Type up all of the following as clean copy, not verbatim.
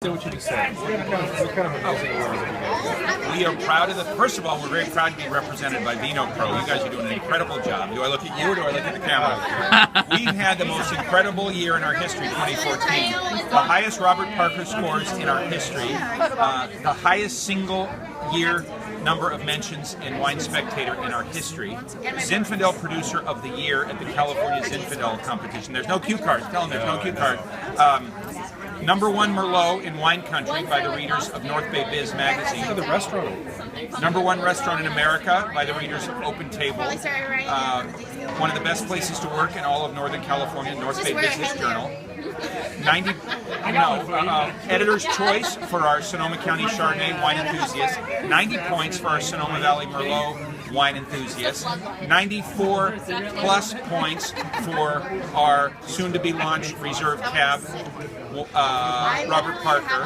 What you just said. What kind of amazing awards have you guys got? We are proud of the. First of all, we're very proud to be represented by VinoPRO. You guys are doing an incredible job. Do I look at you or do I look at the camera? We've had the most incredible year in our history, 2014. The highest Robert Parker scores in our history. The highest single year number of mentions in Wine Spectator in our history. Zinfandel Producer of the Year at the California Zinfandel competition. There's no cue cards. Tell them there's no cue card. Number one Merlot in wine country by the readers of North Bay Biz magazine. The restaurant. Number one restaurant in America by the readers of Open Table. One of the best places to work in all of Northern California, North Bay Business Journal. Editor's Choice for our Sonoma County Chardonnay wine enthusiasts. 90 points for our Sonoma Valley Merlot wine enthusiasts. 94 plus points for our soon-to-be launched Reserve Cab Robert Parker.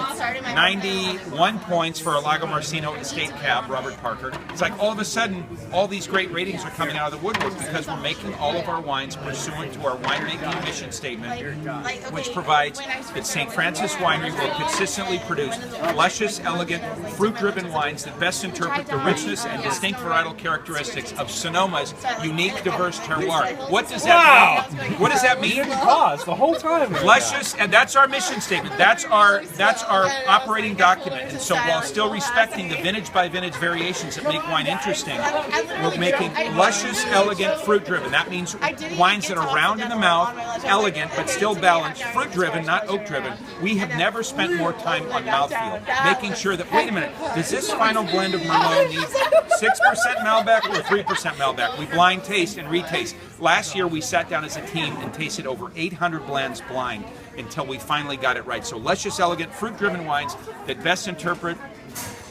91 points for our Lago Marcino Estate Cab Robert Parker. It's like all of a sudden, all these great ratings are coming out of the woodwork because we're making all of our wines pursuant to our winemaking mission statement, which provides that St. Francis Winery will consistently produce luscious, elegant, fruit-driven wines that best interpret the richness and distinct varietal characteristics of Sonoma's unique, diverse terroir. What does that mean? What does that mean? You didn't pause the whole time. Luscious, and that's our mission statement. That's our operating document. And so, while still respecting the vintage by vintage variations that make wine interesting, we're making luscious, elegant, fruit-driven. That means wines that are round in the mouth, elegant but still balanced, fruit-driven, not oak-driven. We have never spent more time on mouthfeel, making sure that, wait a minute, does this final blend of Merlot need 6% Malbec or 3% Malbec? We blind taste and retaste. Last year we sat down as a team and tasted over 800 blends blind until we finally got it right. So luscious, elegant, fruit-driven wines that best interpret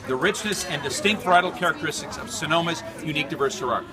the richness and distinct varietal characteristics of Sonoma's unique, diverse terroir.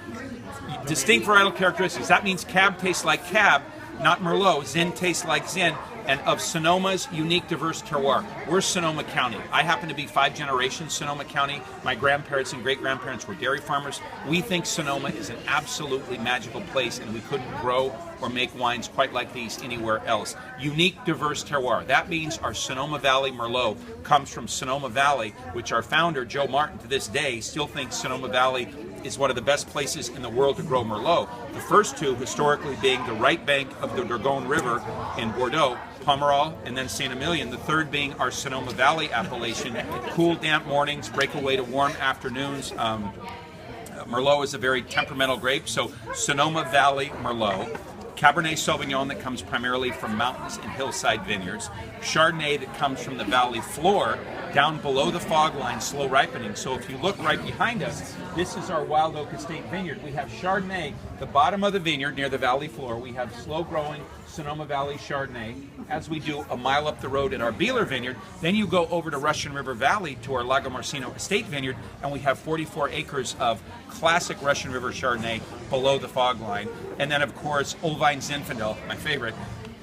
Distinct varietal characteristics, that means Cab tastes like Cab, not Merlot. Zin tastes like Zin, and of Sonoma's unique, diverse terroir. We're Sonoma County. I happen to be 5 generations Sonoma County. My grandparents and great-grandparents were dairy farmers. We think Sonoma is an absolutely magical place, and we couldn't grow or make wines quite like these anywhere else. Unique, diverse terroir. That means our Sonoma Valley Merlot comes from Sonoma Valley, which our founder, Joe Martin, to this day, still thinks Sonoma Valley is one of the best places in the world to grow Merlot. The first two historically being the right bank of the Dordogne River in Bordeaux, Pomerol, and then St. Emilion. The third being our Sonoma Valley appellation. Cool, damp mornings, break away to warm afternoons. Merlot is a very temperamental grape, so Sonoma Valley Merlot. Cabernet Sauvignon that comes primarily from mountains and hillside vineyards. Chardonnay that comes from the valley floor down below the fog line, slow ripening. So if you look right behind us, this is our Wild Oak Estate vineyard. We have Chardonnay, the bottom of the vineyard near the valley floor. We have slow growing Sonoma Valley Chardonnay, as we do a mile up the road at our Beeler vineyard. Then you go over to Russian River Valley to our Lago Marcino Estate vineyard, and we have 44 acres of classic Russian River Chardonnay below the fog line. And then, of course, Old Vine Zinfandel, my favorite.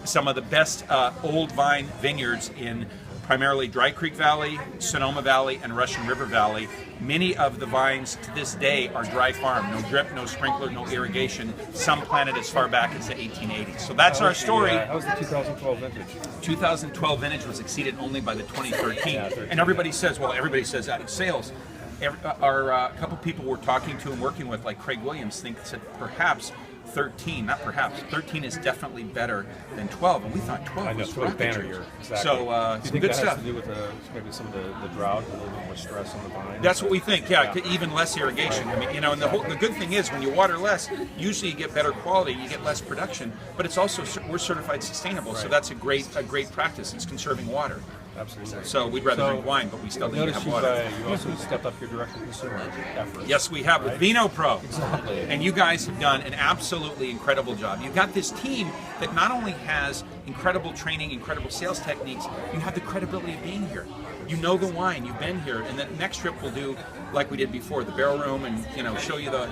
Some of the best old vine vineyards in primarily Dry Creek Valley, Sonoma Valley, and Russian River Valley. Many of the vines to this day are dry farm, no drip, no sprinkler, no irrigation, some planted as far back as the 1880s. So that's our story. How was the 2012 vintage? 2012 vintage was exceeded only by the 2013. And everybody says, well, everybody says that in sales. Our couple people we're talking to and working with, like Craig Williams, think that perhaps 13 is definitely better than 12, and we thought 12 was a banner year. Exactly. So do you think good that stuff. has to do with maybe some of the drought, a little bit more stress on the vine? That's what we think. Yeah, even less irrigation. I mean, you know, and the good thing is when you water less, usually you get better quality, you get less production, but it's also we're certified sustainable, so that's a great practice. It's conserving water. Absolutely. So we'd rather drink wine, but we still need to have water. You also stepped up your direct-to-consumer efforts. Yes, we have, with VinoPRO. Exactly. And you guys have done an absolutely incredible job. You've got this team that not only has incredible training, incredible sales techniques, you have the credibility of being here. You know the wine, you've been here, and the next trip we'll do like we did before, the barrel room, and show you the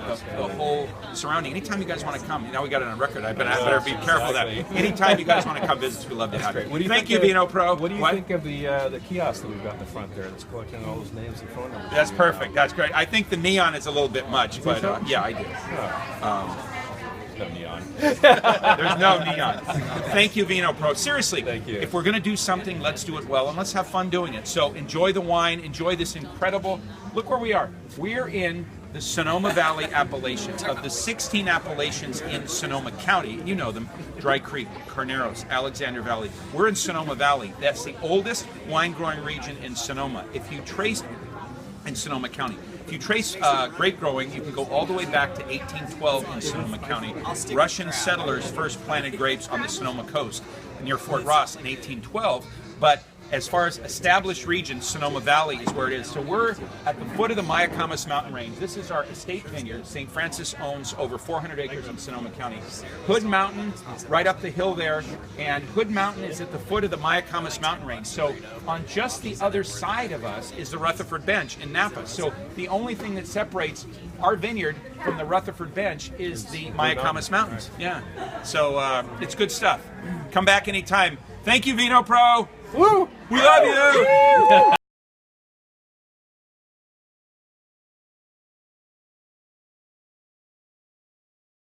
whole surrounding. Anytime you guys want to come, now we got it on record. I better be careful of that. Anytime you guys want to come visit, we love to have you. Thank you, VinoPRO. What do you think of the kiosk that we've got in the front there that's collecting all those names and phone numbers? That's perfect. That's great. I think the neon is a little bit much, but yeah, I do. No neon. There's no neon. Thank you, VinoPRO. Seriously, Thank you. if we're going to do something, let's do it well, and let's have fun doing it. So enjoy the wine, enjoy this incredible, look where we are. We're in the Sonoma Valley appellations. Of the 16 appellations in Sonoma County, you know them, Dry Creek, Carneros, Alexander Valley. We're in Sonoma Valley. That's the oldest wine growing region in Sonoma. If you trace, in Sonoma County, if you trace grape growing, you can go all the way back to 1812 in Sonoma County. Russian settlers first planted grapes on the Sonoma coast near Fort Ross in 1812, but as far as established regions, Sonoma Valley is where it is. So we're at the foot of the Mayacamas mountain range. This is our estate vineyard. St. Francis owns over 400 acres in Sonoma County. Hood Mountain, right up the hill there, and Hood Mountain is at the foot of the Mayacamas mountain range. So on just the other side of us is the Rutherford Bench in Napa. So the only thing that separates our vineyard from the Rutherford Bench is the Mayacamas Mountains. Yeah. So it's good stuff. Come back anytime. Thank you, VinoPRO. Woo! We love you!